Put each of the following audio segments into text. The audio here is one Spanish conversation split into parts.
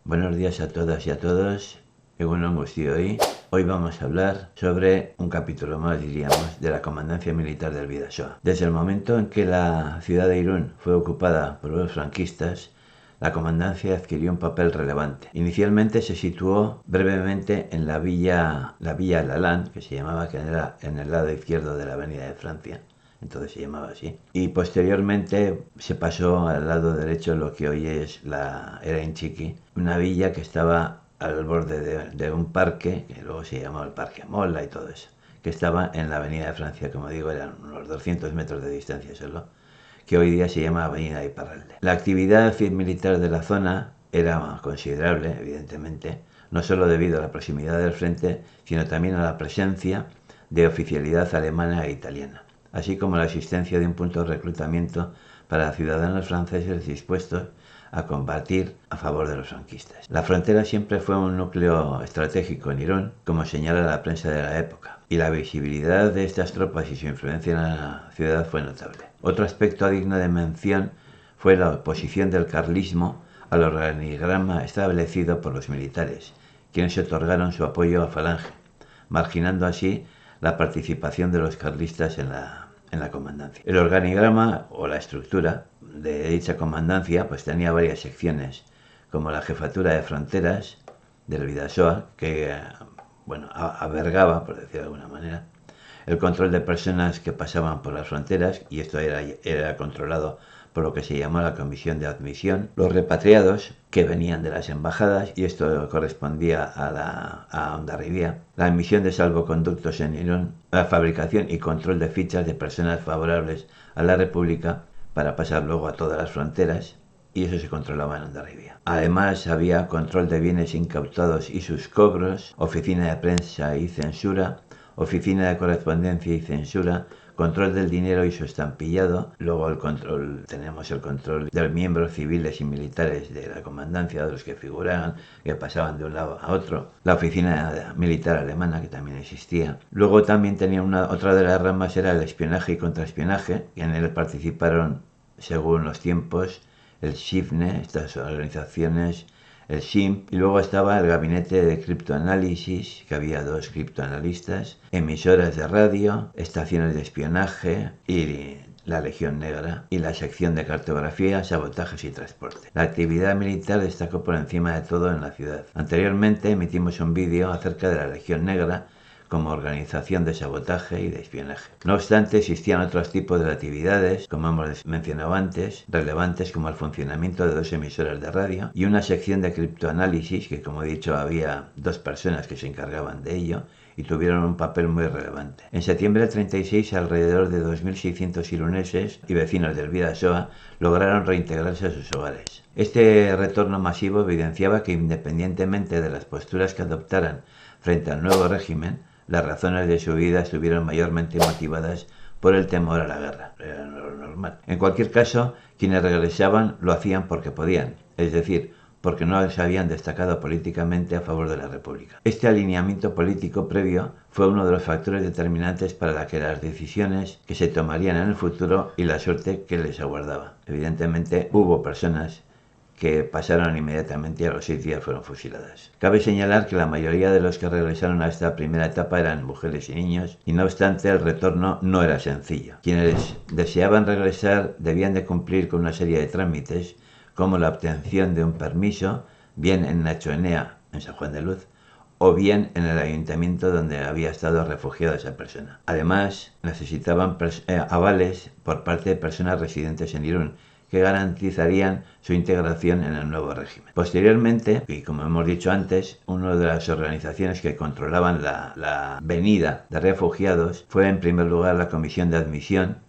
Buenos días a todas y a todos. Egunon guztioi. Hoy vamos a hablar sobre un capítulo más, diríamos, de la comandancia militar del Bidasoa. Desde el momento en que la ciudad de Irún fue ocupada por los franquistas, la comandancia adquirió un papel relevante. Inicialmente se situó brevemente en la villa Lalande, que se llamaba, que era en el lado izquierdo de la avenida de Francia. Entonces se llamaba así. Y posteriormente se pasó al lado derecho lo que hoy es la Erinchiqui, una villa que estaba al borde de un parque, que luego se llamaba el Parque Mola y todo eso, que estaba en la avenida de Francia, como digo, eran unos 200 metros de distancia solo, que hoy día se llama Avenida Iparralde. La actividad militar de la zona era considerable, evidentemente, no solo debido a la proximidad del frente, sino también a la presencia de oficialidad alemana e italiana, así como la existencia de un punto de reclutamiento para ciudadanos franceses dispuestos a combatir a favor de los franquistas. La frontera siempre fue un núcleo estratégico en Irún, como señala la prensa de la época, y la visibilidad de estas tropas y su influencia en la ciudad fue notable. Otro aspecto digno de mención fue la oposición del carlismo al organigrama establecido por los militares, quienes otorgaron su apoyo a Falange, marginando así la participación de los carlistas en la comandancia. El organigrama o la estructura de dicha comandancia pues tenía varias secciones, como la jefatura de fronteras del Bidasoa, que albergaba, por decirlo de alguna manera, el control de personas que pasaban por las fronteras, y esto era controlado por lo que se llamó la Comisión de Admisión, los repatriados que venían de las embajadas, y esto correspondía a Hondarribia, la emisión de salvoconductos en Irún, la fabricación y control de fichas de personas favorables a la República para pasar luego a todas las fronteras, y eso se controlaba en Hondarribia. Además había control de bienes incautados y sus cobros, oficina de prensa y censura, oficina de correspondencia y censura, control del dinero y su estampillado, luego tenemos el control de los miembros civiles y militares de la comandancia, de los que figuraban, que pasaban de un lado a otro, la oficina militar alemana, que también existía. Luego también tenía otra de las ramas, era el espionaje y contraespionaje, y en él participaron, según los tiempos, el SHIFNE, estas organizaciones, el SHIMP, y luego estaba el gabinete de criptoanálisis, que había 2 criptoanalistas, emisoras de radio, estaciones de espionaje y la Legión Negra, y la sección de cartografía, sabotajes y transporte. La actividad militar destacó por encima de todo en la ciudad. Anteriormente emitimos un vídeo acerca de la Legión Negra como organización de sabotaje y de espionaje. No obstante, existían otros tipos de actividades, como hemos mencionado antes, relevantes como el funcionamiento de 2 emisoras de radio y una sección de criptoanálisis, que como he dicho había 2 personas que se encargaban de ello y tuvieron un papel muy relevante. En septiembre del 36, alrededor de 2.600 iruneses y vecinos del Bidasoa lograron reintegrarse a sus hogares. Este retorno masivo evidenciaba que, independientemente de las posturas que adoptaran frente al nuevo régimen, las razones de su vida estuvieron mayormente motivadas por el temor a la guerra. Era lo normal. En cualquier caso, quienes regresaban lo hacían porque podían, es decir, porque no se habían destacado políticamente a favor de la República. Este alineamiento político previo fue uno de los factores determinantes para las decisiones que se tomarían en el futuro y la suerte que les aguardaba. Evidentemente, hubo personas que pasaron inmediatamente a los 6 días fueron fusiladas. Cabe señalar que la mayoría de los que regresaron a esta primera etapa eran mujeres y niños, y no obstante el retorno no era sencillo. Quienes deseaban regresar debían de cumplir con una serie de trámites, como la obtención de un permiso, bien en Nachoenea, en San Juan de Luz, o bien en el ayuntamiento donde había estado refugiada esa persona. Además, necesitaban avales por parte de personas residentes en Irún, que garantizarían su integración en el nuevo régimen. Posteriormente, y como hemos dicho antes, una de las organizaciones que controlaban la venida de refugiados fue en primer lugar la Comisión de Admisión,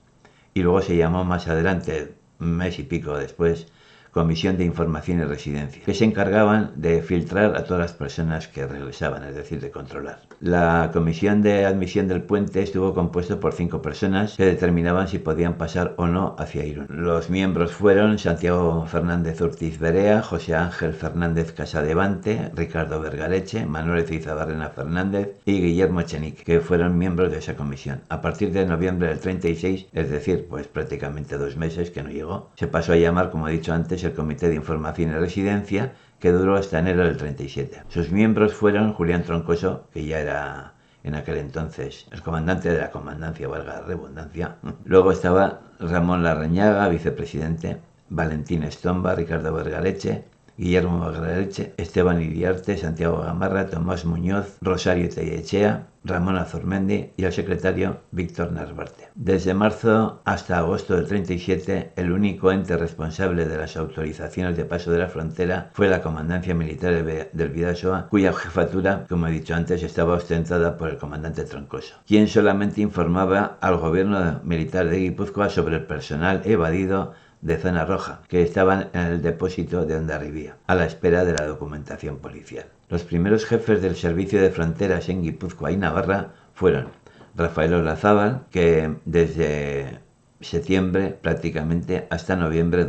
y luego se llamó más adelante, un mes y pico después, Comisión de Información y Residencia, que se encargaban de filtrar a todas las personas que regresaban, es decir, de controlar. La Comisión de Admisión del Puente estuvo compuesto por 5 personas que determinaban si podían pasar o no hacia Irún. Los miembros fueron Santiago Fernández Ortiz Berea, José Ángel Fernández Casadevante, Ricardo Vergareche, Manuel Cizabarrena Fernández y Guillermo Echenique, que fueron miembros de esa comisión. A partir de noviembre del 36, es decir, pues prácticamente 2 meses que no llegó, se pasó a llamar, como he dicho antes, entonces el Comité de Información y Residencia, que duró hasta enero del 37. Sus miembros fueron Julián Troncoso, que ya era en aquel entonces el comandante de la comandancia, valga la redundancia. Luego estaba Ramón Larrañaga, vicepresidente, Valentín Estomba, Ricardo Vergaleche, Guillermo Vergaleche, Esteban Iriarte, Santiago Gamarra, Tomás Muñoz, Rosario Tellechea, Ramón Azurmendi y el secretario Víctor Narvarte. Desde marzo hasta agosto del 37, el único ente responsable de las autorizaciones de paso de la frontera fue la Comandancia Militar del Bidasoa, cuya jefatura, como he dicho antes, estaba ostentada por el comandante Troncoso, quien solamente informaba al gobierno militar de Guipúzcoa sobre el personal evadido de zona roja, que estaban en el depósito de Hondarribía, a la espera de la documentación policial. Los primeros jefes del servicio de fronteras en Guipúzcoa y Navarra fueron Rafael Olazábal, que desde septiembre prácticamente hasta noviembre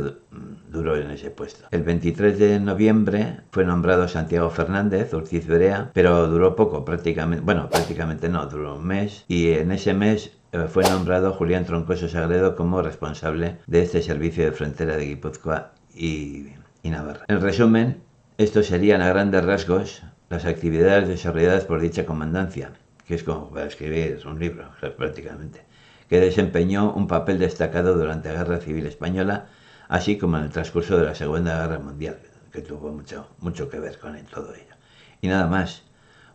duró en ese puesto. El 23 de noviembre fue nombrado Santiago Fernández Urtiz Berea, pero duró poco, prácticamente no, duró un mes, y en ese mes fue nombrado Julián Troncoso Sagredo como responsable de este servicio de frontera de Guipúzcoa y Navarra. En resumen, estos serían a grandes rasgos las actividades desarrolladas por dicha comandancia, que es como para escribir un libro, prácticamente, que desempeñó un papel destacado durante la Guerra Civil Española, así como en el transcurso de la Segunda Guerra Mundial, que tuvo mucho que ver con todo ello. Y nada más,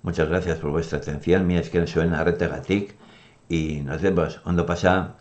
muchas gracias por vuestra atención, mi esker zuen arretagatik, y nos vemos, ondo pasa.